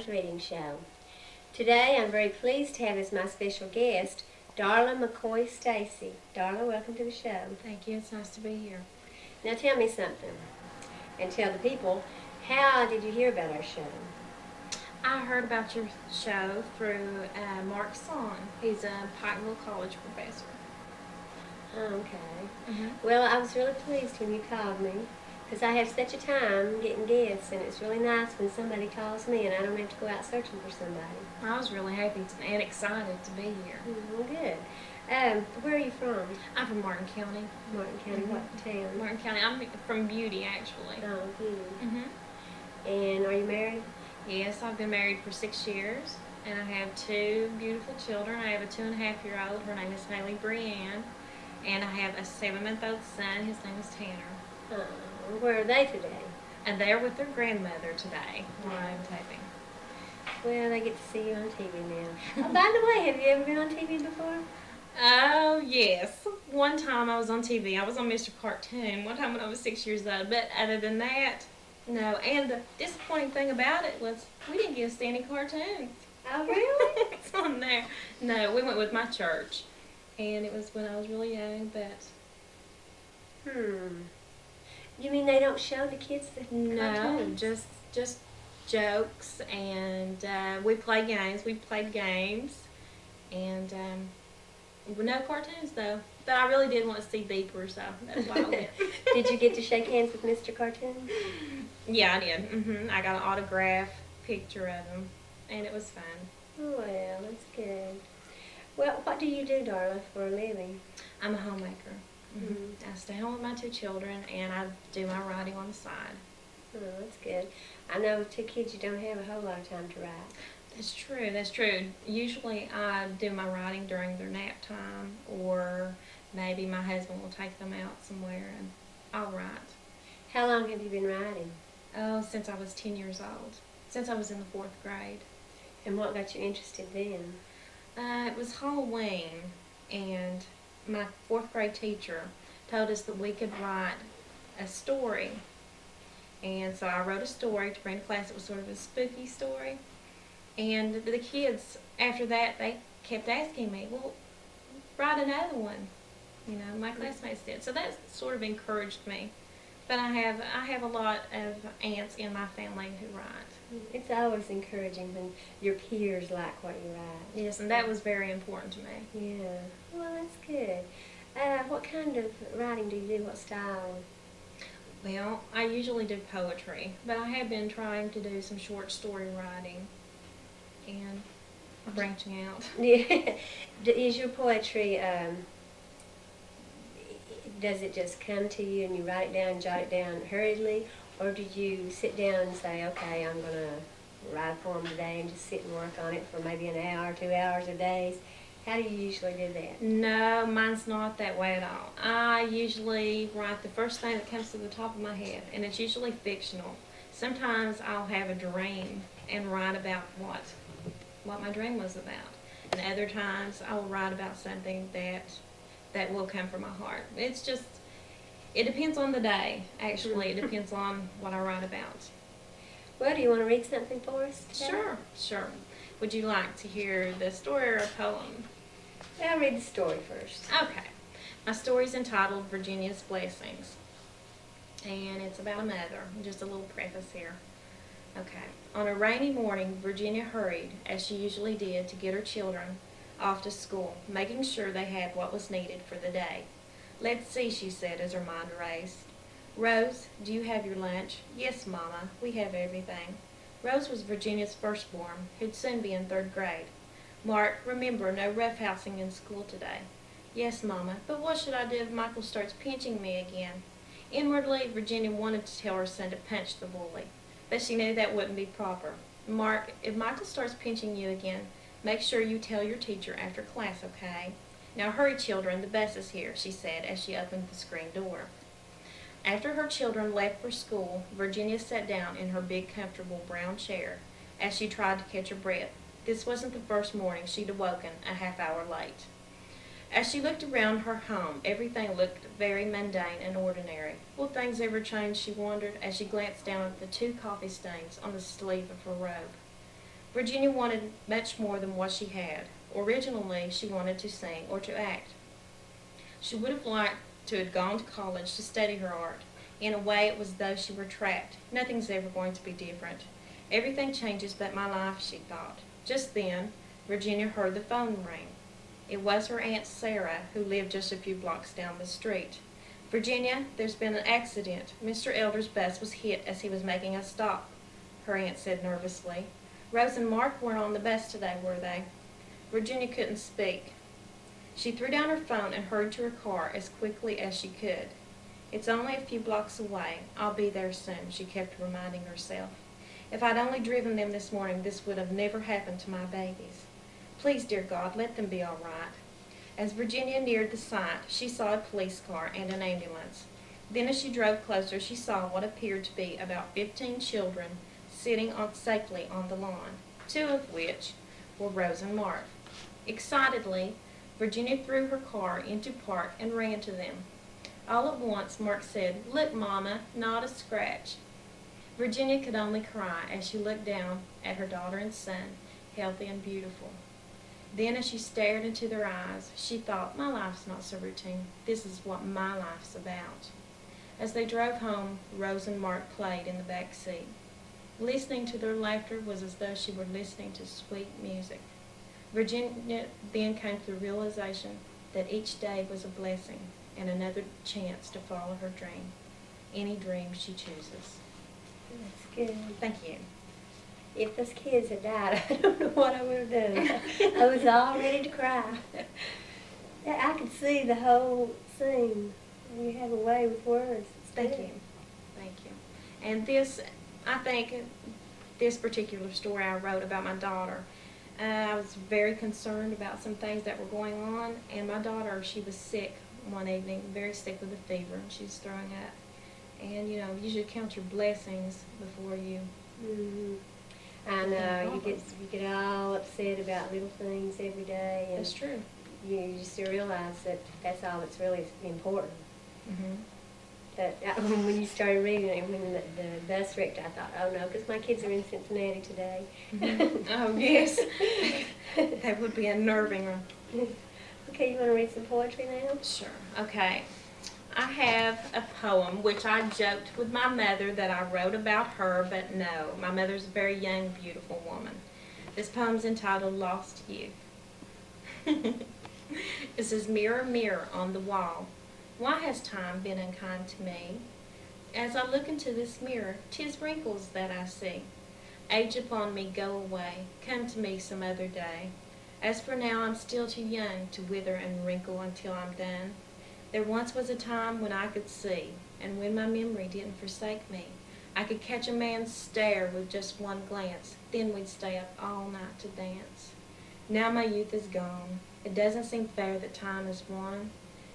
Reading Show. Today I'm very pleased to have as my special guest Darla McCoy Stacy. Darla, welcome to the show. Thank you. It's nice to be here. Now tell me something and tell the people, how did you hear about our show? I heard about your show through Mark's son. He's a Pikeville College professor. Oh, okay. Mm-hmm. Well, I was really pleased when you called me because I have such a time getting guests, and it's really nice when somebody calls me and I don't have to go out searching for somebody. I was really happy and excited to be here. Well, good. Where are you from? I'm from Martin County. Martin County. Mm-hmm. What town? Martin County. I'm from Beauty, actually. Oh, good. Mm-hmm. And are you married? Yes, I've been married for 6 years, and I have 2 beautiful children. I have a 2.5-year-old. Her name is Haley Brianne, and I have a 7-month-old son. His name is Tanner. Where are they today? And they're with their grandmother today while I'm taping. Well, they get to see you on TV now. Oh, by the way, have you ever been on TV before? Oh, yes. One time I was on TV. I was on Mr. Cartoon one time when I was 6 years old. But other than that, no. And the disappointing thing about it was we didn't get to see any cartoons. Oh, really? It's on there. No, we went with my church. And it was when I was really young, but... You mean they don't show the kids the No, cartoons? just jokes. And we play games. We played games. And... no cartoons though, but I really did want to see Beeper, so that's why I went. Did you get to shake hands with Mr. Cartoon? Yeah, I did. I got an autograph picture of him, and it was fun. Well, that's good. Well, what do you do, Darla, for a living? I'm a homemaker. I stay home with my 2 children, and I do my writing on the side. Oh, that's good. I know with 2 kids you don't have a whole lot of time to write. That's true. That's true. Usually I do my writing during their nap time, or maybe my husband will take them out somewhere and I'll write. How long have you been writing? Oh, since I was 10 years old. Since I was in the 4th grade. And what got you interested then? It was Halloween, and my 4th grade teacher told us that we could write a story. And so I wrote a story to bring to class. It was sort of a spooky story. And the kids, after that, they kept asking me, well, write another one. You know, my classmates did. So that sort of encouraged me. But I have a lot of aunts in my family who write. It's always encouraging when your peers like what you write. Yes, and that was very important to me. Yeah. Well, that's good. What kind of writing do you do? What style? Well, I usually do poetry, but I have been trying to do some short story writing and branching out. Yeah. Is your poetry, does it just come to you and you write it down, jot it down hurriedly, or do you sit down and say, okay, I'm going to write a poem today and just sit and work on it for maybe an hour, 2 hours a day? How do you usually do that? No, mine's not that way at all. I usually write the first thing that comes to the top of my head, and it's usually fictional. Sometimes I'll have a dream and write about what my dream was about. And other times I'll write about something that will come from my heart. It depends on the day, actually. It depends on what I write about. Well, do you want to read something for us today? Sure. Would you like to hear the story or a poem? I'll read the story first. Okay. My story's entitled Virginia's Blessings. And it's about a mother. Just a little preface here. Okay. On a rainy morning, Virginia hurried, as she usually did, to get her children off to school, making sure they had what was needed for the day. Let's see, she said as her mind raced. Rose, do you have your lunch? Yes, Mama, we have everything. Rose was Virginia's firstborn, who'd soon be in 3rd grade. Mark, remember, no roughhousing in school today. Yes, Mama, but what should I do if Michael starts pinching me again? Inwardly, Virginia wanted to tell her son to punch the bully, but she knew that wouldn't be proper. Mark, if Michael starts pinching you again, make sure you tell your teacher after class, okay? Now hurry, children, the bus is here, she said as she opened the screen door. After her children left for school, Virginia sat down in her big, comfortable brown chair as she tried to catch her breath. This wasn't the first morning she'd awoken a half-hour late. As she looked around her home, everything looked very mundane and ordinary. Will things ever change, she wondered, as she glanced down at the 2 coffee stains on the sleeve of her robe. Virginia wanted much more than what she had. Originally, she wanted to sing or to act. She would have liked to have gone to college to study her art. In a way, it was as though she were trapped. Nothing's ever going to be different. Everything changes but my life, she thought. Just then, Virginia heard the phone ring. It was her Aunt Sarah, who lived just a few blocks down the street. Virginia, there's been an accident. Mr. Elder's bus was hit as he was making a stop, her aunt said nervously. Rose and Mark weren't on the bus today, were they? Virginia couldn't speak. She threw down her phone and hurried to her car as quickly as she could. It's only a few blocks away. I'll be there soon, she kept reminding herself. If I'd only driven them this morning, this would have never happened to my babies. Please, dear God, let them be all right. As Virginia neared the site, she saw a police car and an ambulance. Then as she drove closer, she saw what appeared to be about 15 children sitting safely on the lawn, 2 of which were Rose and Mark. Excitedly, Virginia threw her car into park and ran to them. All at once, Mark said, "Look, Mama, not a scratch." Virginia could only cry as she looked down at her daughter and son, healthy and beautiful. Then as she stared into their eyes, she thought, my life's not so routine. This is what my life's about. As they drove home, Rose and Mark played in the back seat. Listening to their laughter was as though she were listening to sweet music. Virginia then came to the realization that each day was a blessing and another chance to follow her dream, any dream she chooses. That's good. Thank you. If those kids had died, I don't know what I would have done. I was all ready to cry. I could see the whole scene. You have a way with words. Thank you. Thank you. And this, I think, this particular story I wrote about my daughter, I was very concerned about some things that were going on, and my daughter, she was sick one evening, very sick with a fever, and she was throwing up. And, you know, you should count your blessings before you... Mm-hmm. I know, you get all upset about little things every day. And that's true. You just realize that that's all that's really important. Mm-hmm. That when you started reading it, when the bus wrecked, I thought, oh no, because my kids are in Cincinnati today. Mm-hmm. Oh yes, that would be unnerving. Okay, you want to read some poetry now? Sure. Okay. I have a poem which I joked with my mother that I wrote about her, but no, my mother's a very young, beautiful woman. This poem's entitled Lost Youth. It says, mirror, mirror on the wall, why has time been unkind to me? As I look into this mirror, 'tis wrinkles that I see. Age upon me, go away, come to me some other day. As for now, I'm still too young to wither and wrinkle until I'm done. There once was a time when I could see, and when my memory didn't forsake me, I could catch a man's stare with just one glance, then we'd stay up all night to dance. Now my youth is gone. It doesn't seem fair that time is won.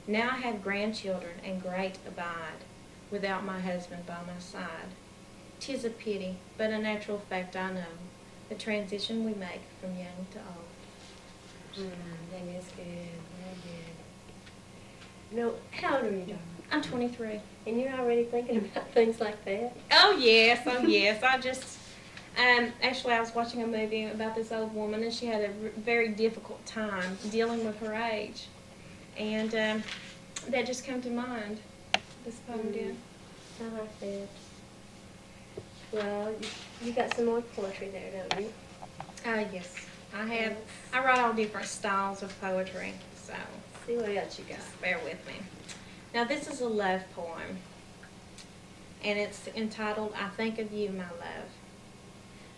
Now I have grandchildren and great abide, without my husband by my side. 'Tis a pity, but a natural fact I know, the transition we make from young to old. That is good, very good. No, how old are you, darling? I'm 23. And you're already thinking about things like that? Oh yes, oh yes. I just, actually I was watching a movie about this old woman, and she had a very difficult time dealing with her age. And that just came to mind. This poem did. I like that. Well, you got some more poetry there, don't you? Yes. I write all different styles of poetry, so See what else you got. just bear with me. Now this is a love poem, and it's entitled, I Think of You, My Love.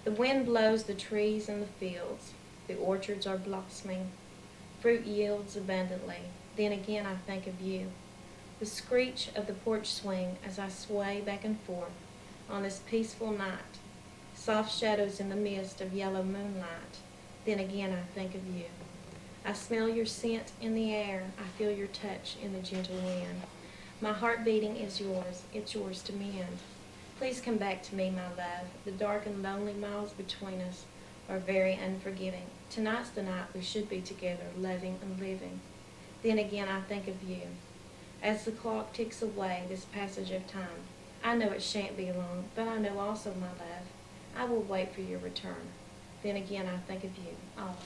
The wind blows the trees in the fields, the orchards are blossoming, fruit yields abundantly, then again I think of you. The screech of the porch swing as I sway back and forth on this peaceful night, soft shadows in the mist of yellow moonlight, then again I think of you. I smell your scent in the air, I feel your touch in the gentle wind. My heart beating is yours, it's yours to mend. Please come back to me, my love. The dark and lonely miles between us are very unforgiving. Tonight's the night we should be together, loving and living. Then again I think of you. As the clock ticks away this passage of time, I know it shan't be long, but I know also, my love, I will wait for your return. then again, I think of you always.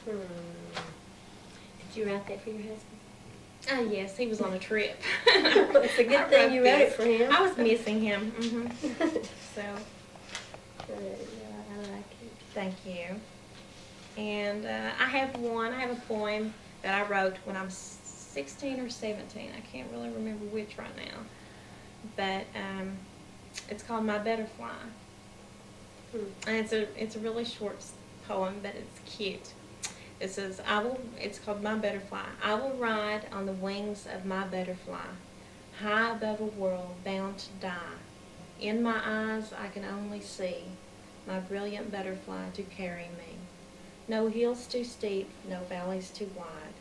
Hmm. Did you write that for your husband? Oh, yes, he was on a trip. It's a good thing you wrote it for him. I was missing him. So, I like it. thank you. And I have a poem that I wrote when I was 16 or 17. I can't really remember which right now. But it's called My Butterfly. And it's a really short poem, but it's cute. It says, it's called My Butterfly. I will ride on the wings of my butterfly, high above a world bound to die. In my eyes I can only see my brilliant butterfly to carry me. No hills too steep, no valleys too wide,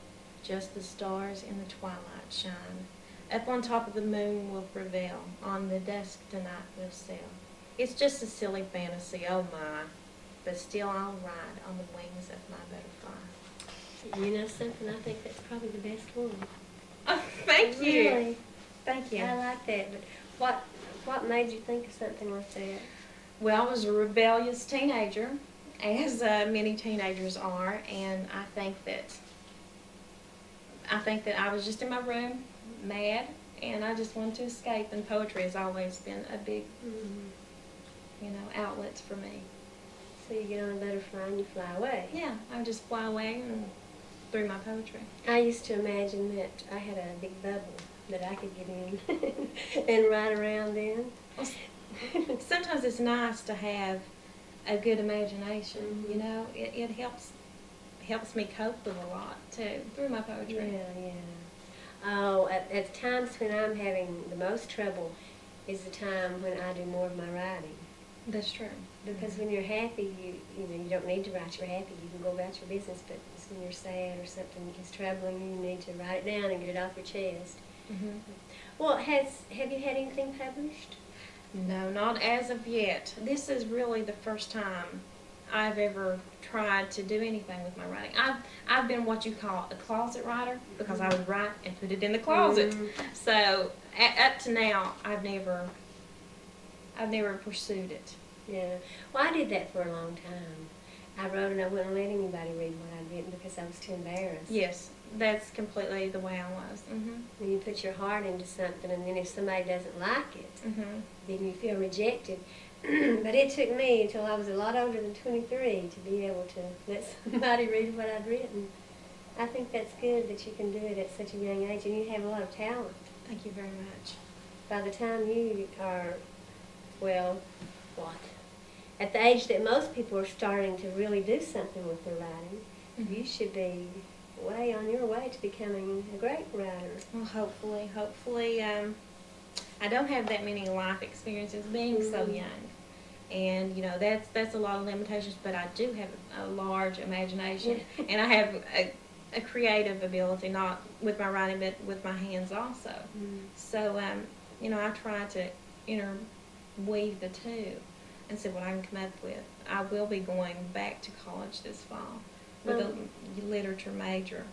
just the stars in the twilight shine. Up on top of the moon we'll prevail, on the dusk tonight we'll sail. It's just a silly fantasy, oh my, but still I'll ride on the wings of my butterfly. You know something? I think that's probably the best one. Oh, thank you. Really? Thank you. I like that. But what made you think of something like that? Well, I was a rebellious teenager, as many teenagers are, and I think that I was just in my room, mad, and I just wanted to escape. And poetry has always been a big, outlet for me. So you get on a butterfly and you fly away. Yeah, I would just fly away and through my poetry. I used to imagine that I had a big bubble that I could get in and ride around in. Well, sometimes it's nice to have a good imagination. You know, it helps me cope with a lot too through my poetry. Yeah. Oh, at times when I'm having the most trouble is the time when I do more of my writing. That's true. Because when you're happy, you don't need to write. You're happy. You can go about your business. But it's when you're sad or something is troubling you, you need to write it down and get it off your chest. Well, have you had anything published? No, not as of yet. This is really the first time I've ever tried to do anything with my writing. I've been what you call a closet writer because I would write and put it in the closet. So up to now, I've never pursued it. Yeah. Well, I did that for a long time. I wrote and I wouldn't let anybody read what I'd written because I was too embarrassed. Yes, that's completely the way I was. When you put your heart into something and then if somebody doesn't like it, then you feel rejected. But it took me until I was a lot older than 23 to be able to let somebody read what I'd written. I think that's good that you can do it at such a young age, and you have a lot of talent. Thank you very much. By the time you are, at the age that most people are starting to really do something with their writing, you should be way on your way to becoming a great writer. Well, hopefully. I don't have that many life experiences being so young. And, that's a lot of limitations, but I do have a large imagination. And I have a creative ability, not with my writing, but with my hands also. So, I try to interweave the two and see what I can come up with. I will be going back to college this fall with a literature major.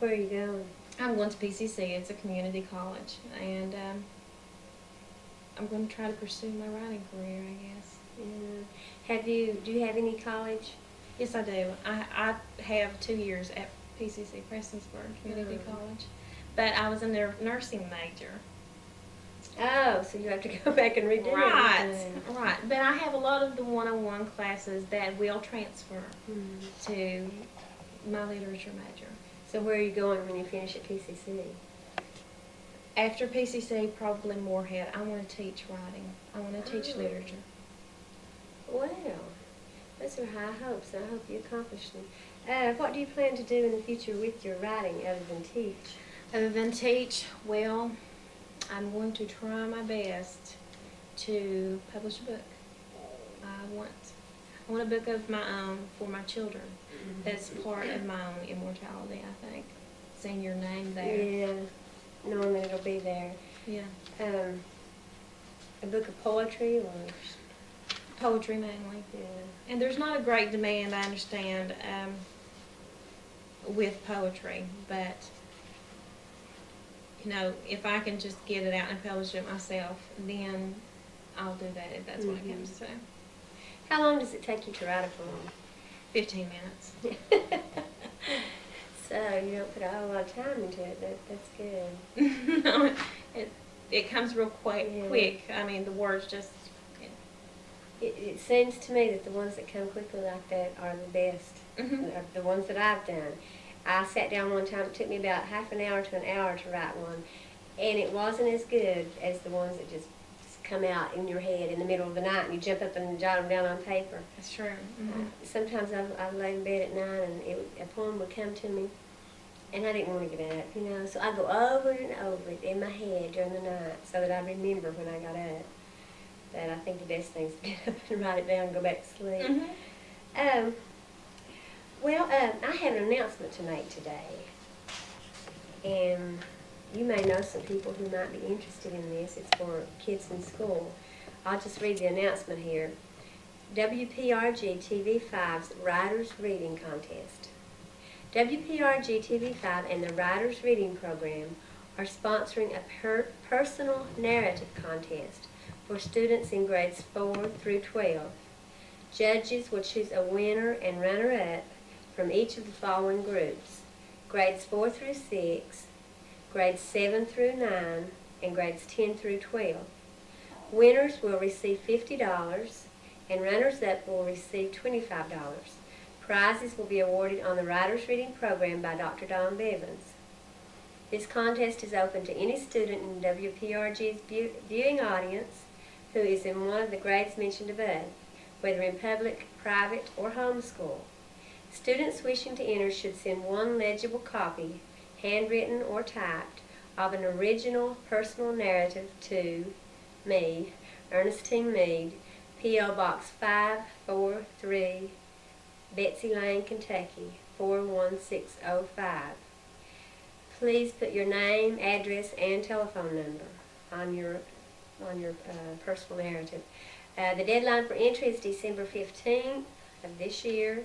Where are you going? I'm going to PCC. It's a community college, and I'm going to try to pursue my writing career, I guess. Yeah. Do you have any college? Yes, I do. I have 2 years at PCC, Prestonsburg Community College, but I was a nursing major. Oh, so you have to go back and redo everything. Right. But I have a lot of the one-on-one classes that will transfer to my literature major. So where are you going when you finish at PCC? After PCC, probably Moorhead. I want to teach writing. I want to teach literature. Well, those are high hopes. I hope you accomplish them. What do you plan to do in the future with your writing other than teach? Other than teach, well, I'm going to try my best to publish a book. I want a book of my own for my children. That's part of my own immortality, I think. Seeing your name there. Yeah, knowing that it'll be there. Yeah. A book of poetry or? Poetry mainly. Yeah. And there's not a great demand, I understand, with poetry, but if I can just get it out and publish it myself, then I'll do that if that's what it comes to. How long does it take you to write a poem? 15 minutes. So you don't put a whole lot of time into it. That's good. No, it comes real quick. Yeah. Quick. I mean, the words just. It seems to me that the ones that come quickly like that are the best. The ones that I've done. I sat down one time. It took me about half an hour to an hour to write one, and it wasn't as good as the ones that just come out in your head in the middle of the night and you jump up and jot them down on paper. That's true. Sometimes I'd lay in bed at night and a poem would come to me, and I didn't want to get up, you know. So I'd go over and over it in my head during the night so that I remember when I got up. But I think the best thing is to get up and write it down and go back to sleep. Well, I have an announcement to make today, and you may know some people who might be interested in this. It's for kids in school. I'll just read the announcement here. WPRG TV5's Writers Reading Contest. WPRG TV5 and the Writers Reading Program are sponsoring a personal narrative contest for students in grades 4 through 12. Judges will choose a winner and runner-up from each of the following groups: grades 4 through 6, grades 7 through 9, and grades 10 through 12. Winners will receive $50, and runners-up will receive $25. Prizes will be awarded on the Writers Reading Program by Dr. Don Bevins. This contest is open to any student in WPRG's viewing audience who is in one of the grades mentioned above, whether in public, private, or homeschool. Students wishing to enter should send one legible copy, handwritten or typed, of an original personal narrative to me, Ernestine Meade, P.O. Box 543, Betsy Lane, Kentucky, 41605. Please put your name, address, and telephone number on your personal narrative. The deadline for entry is December 15th of this year,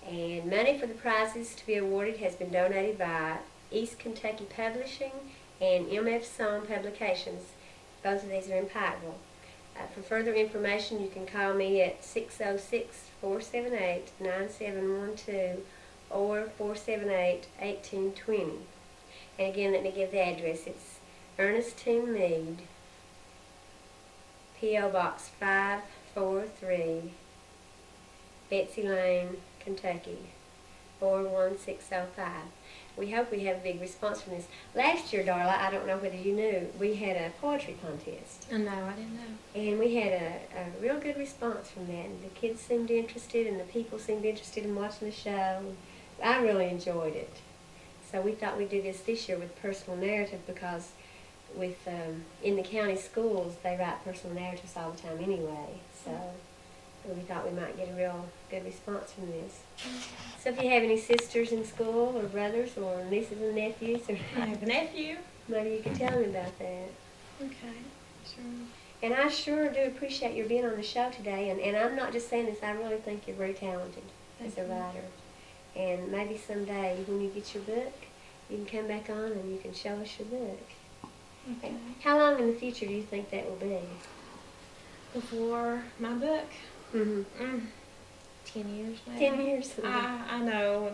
and money for the prizes to be awarded has been donated by East Kentucky Publishing and MF Song Publications. Both of these are in Pikeville. For further information, you can call me at 606-478-9712 or 478-1820. And again, let me give the address. It's Ernestine Meade, P.O. Box 543, Betsy Lane, Kentucky, 41605. We hope we have a big response from this. Last year, Darla, I don't know whether you knew, we had a poetry contest. No, I didn't know. And we had a real good response from that. And the kids seemed interested, and the people seemed interested in watching the show. I really enjoyed it. So we thought we'd do this year with personal narrative, because with in the county schools, they write personal narratives all the time anyway. So we thought we might get a real good response from this. So if you have any sisters in school, or brothers, or nieces and nephews, or I have a nephew. maybe you could tell them about that. Okay, sure. And I sure do appreciate your being on the show today. And I'm not just saying this, I really think you're very talented as a writer. And maybe someday when you get your book, you can come back on and you can show us your book. Okay. How long in the future do you think that will be? Before my book? 10 years, maybe. 10 years. I know.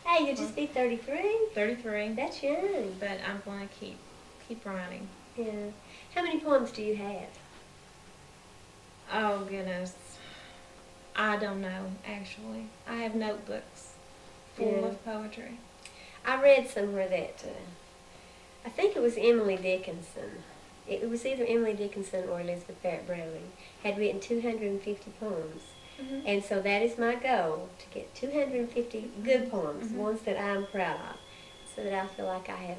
Hey, you'll just be 33? 33. That's young. But I'm going to keep writing. Yeah. How many poems do you have? Oh, goodness. I don't know, actually. I have notebooks full of poetry. I read somewhere that, I think it was Emily Dickinson. It was either Emily Dickinson or Elizabeth Barrett Browning had written 250 poems. And so that is my goal, to get 250 good poems, ones that I'm proud of, so that I feel like I have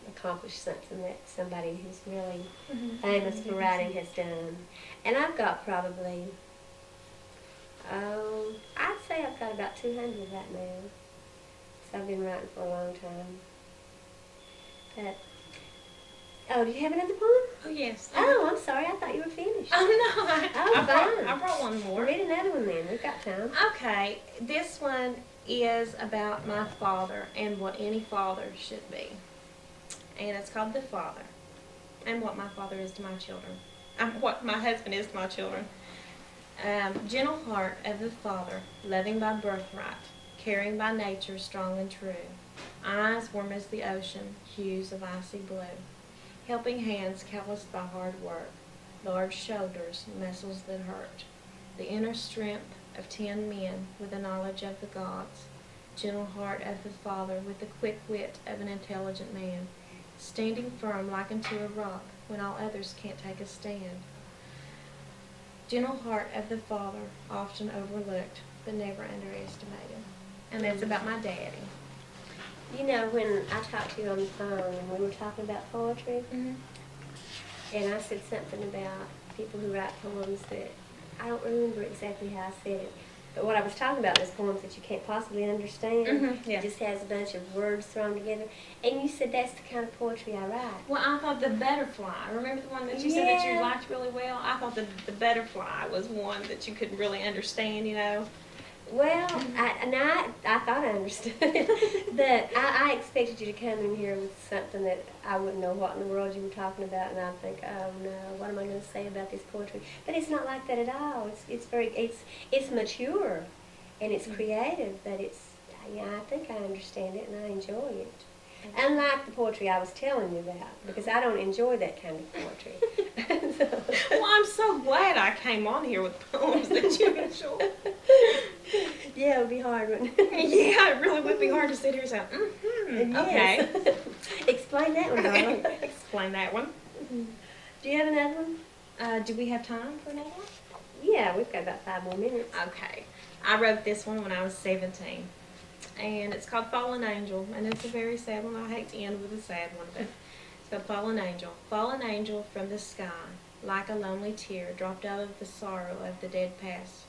accomplished something that somebody who's really famous for writing has done. And I've got probably, I'd say I've got about 200 right now. So I've been writing for a long time. But, do you have another poem? Oh, yes. Oh, I'm sorry. I thought you were finished. Oh, no. Fine. I brought one more. Read another one then. We've got time. Okay. This one is about my father and what any father should be. And it's called The Father, and what my father is to my children. What my husband is to my children. Gentle heart of the Father, loving by birthright, caring by nature, strong and true. Eyes warm as the ocean, hues of icy blue. Helping hands calloused by hard work, large shoulders, muscles that hurt. The inner strength of 10 men with the knowledge of the gods. Gentle heart of the Father with the quick wit of an intelligent man. Standing firm like unto a rock when all others can't take a stand. Gentle heart of the Father, often overlooked, but never underestimated. And that's about my daddy. You know, when I talked to you on the phone and we were talking about poetry, and I said something about people who write poems that I don't remember exactly how I said it. But what I was talking about is poems that you can't possibly understand. Yeah. It just has a bunch of words thrown together. And you said that's the kind of poetry I write. Well, I thought the butterfly, remember the one that you said that you liked really well? I thought the butterfly was one that you couldn't really understand, you know? Well, I thought I understood it, but I expected you to come in here with something that I wouldn't know what in the world you were talking about, and I'd think, oh no, what am I going to say about this poetry? But it's not like that at all. It's mature, and it's creative, but I think I understand it and I enjoy it. Unlike the poetry I was telling you about, because I don't enjoy that kind of poetry. Well, I'm so glad I came on here with poems that you enjoy. Yeah, it would be hard, wouldn't it? Yeah, it really would be hard to sit here and say, Yes. okay. Explain that one, darling. Explain that one. Do you have another one? Do we have time for another one? Yeah, we've got about 5 more minutes. Okay. I wrote this one when I was 17. And it's called Fallen Angel. And it's a very sad one. I hate to end with a sad one, but it's called Fallen Angel. Fallen angel from the sky, like a lonely tear dropped out of the sorrow of the dead past,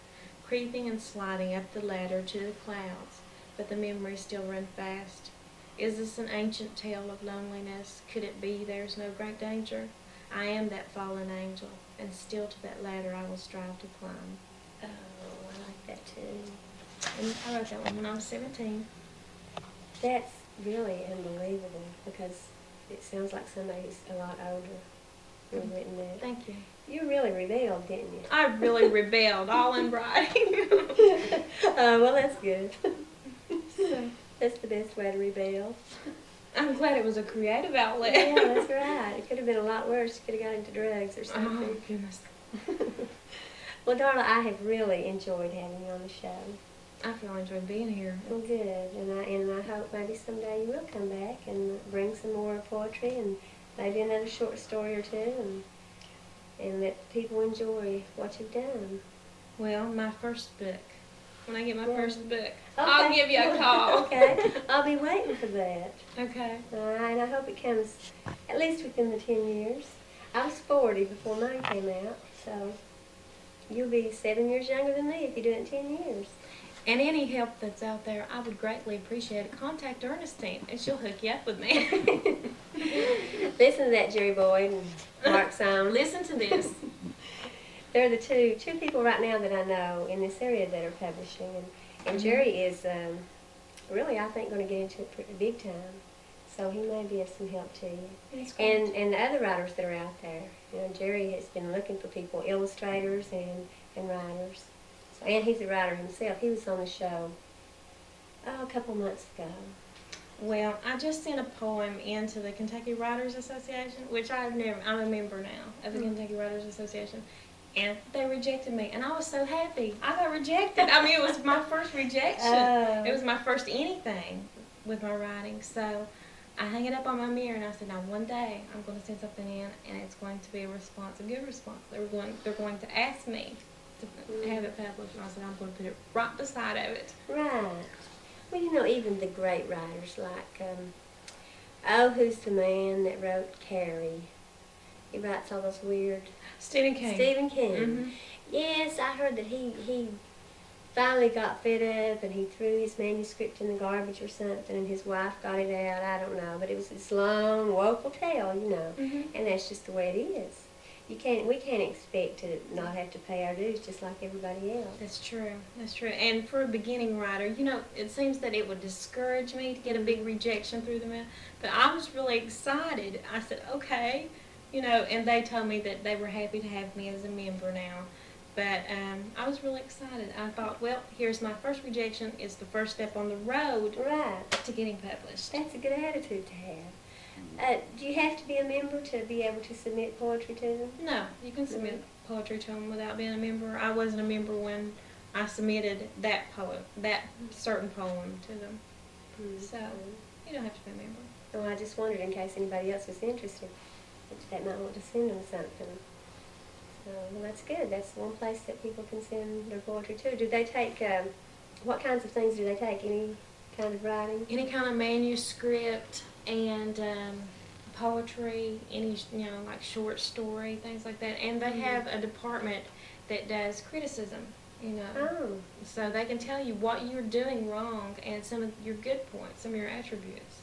creeping and sliding up the ladder to the clouds, but the memories still run fast. Is this an ancient tale of loneliness? Could it be there's no great danger? I am that fallen angel, and still to that ladder I will strive to climb. Oh, I like that too. And I wrote that one when I was 17. That's really unbelievable because it sounds like somebody who's a lot older who written that. Thank you. You really rebelled, didn't you? I really rebelled, all in writing. Well, that's good. That's the best way to rebel. I'm glad it was a creative outlet. Yeah, that's right. It could have been a lot worse. You could have got into drugs or something. Oh, goodness. Well, Darla, I have really enjoyed having you on the show. I really enjoyed being here. Well, good. And I hope maybe someday you will come back and bring some more poetry and maybe another short story or two and let people enjoy what you've done. Well, my first book. When I get my Yeah. first book, Okay. I'll give you a call. Okay. I'll be waiting for that. Okay. All right. And I hope it comes at least within the 10 years. I was 40 before mine came out, so you'll be 7 years younger than me if you do it in 10 years. And any help that's out there, I would greatly appreciate it. Contact Ernestine, and she'll hook you up with me. Listen to that, Jerry Boyd and Mark Simon. Listen to this. They're the two people right now that I know in this area that are publishing, and Jerry is really, I think, going to get into it pretty big time. So he may be of some help to you. And the other writers that are out there. You know, Jerry has been looking for people, illustrators and writers. So, and he's a writer himself. He was on the show a couple months ago. Well, I just sent a poem into the Kentucky Writers Association, which I'm a member now of the Kentucky Writers Association, and they rejected me, and I was so happy. I got rejected. I mean, it was my first rejection. It was my first anything with my writing, so I hung it up on my mirror, and I said, now one day I'm going to send something in, and it's going to be a response, a good response. They're going to ask me to have it published, and I said, I'm going to put it right beside of it. Right. Well, you know, even the great writers like, who's the man that wrote Carrie? He writes all those weird... Stephen King. Stephen King. Mm-hmm. Yes, I heard that he finally got fed up and he threw his manuscript in the garbage or something, and his wife got it out. I don't know, but it was this long, woeful tale, you know, and that's just the way it is. We can't expect to not have to pay our dues just like everybody else. That's true. That's true. And for a beginning writer, you know, it seems that it would discourage me to get a big rejection through the mail. But I was really excited. I said, okay, you know, and they told me that they were happy to have me as a member now. But I was really excited. I thought, well, here's my first rejection. It's the first step on the road Right. to getting published. That's a good attitude to have. Do you have to be a member to be able to submit poetry to them? No, you can submit poetry to them without being a member. I wasn't a member when I submitted that certain poem to them. So you don't have to be a member. Well, I just wondered in case anybody else was interested, that might want to send them something. So, well, that's good. That's one place that people can send their poetry to. Do they take, what kinds of things do they take? Any kind of writing? Any kind of manuscript and poetry, any, like short story, things like that. And they have a department that does criticism, Oh. So they can tell you what you're doing wrong and some of your good points, some of your attributes.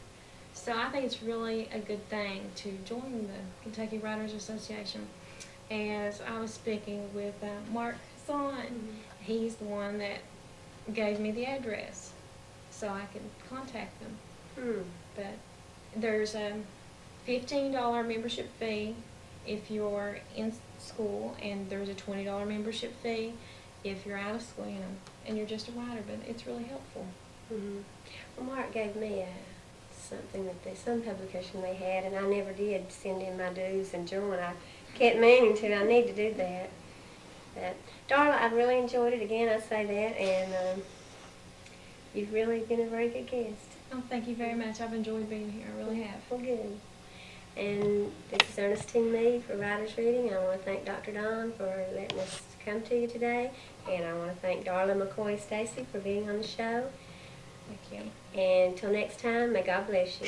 So I think it's really a good thing to join the Kentucky Writers Association. As I was speaking with Mark Son, he's the one that gave me the address so I could contact them. But there's a $15 membership fee if you're in school, and there's a $20 membership fee if you're out of school, and you're just a writer, but it's really helpful. Well, Mark gave me something that some publication they had, and I never did send in my dues and join. I kept meaning to. I need to do that. But Darla, I've really enjoyed it. Again, I say that, and you've really been a very good guest. Oh, thank you very much. I've enjoyed being here. I really have. Well, good. And this is Ernestine Meade for Writers Reading. I want to thank Dr. Don for letting us come to you today, and I want to thank Darla McCoy Stacy for being on the show. Thank you. And until next time, may God bless you.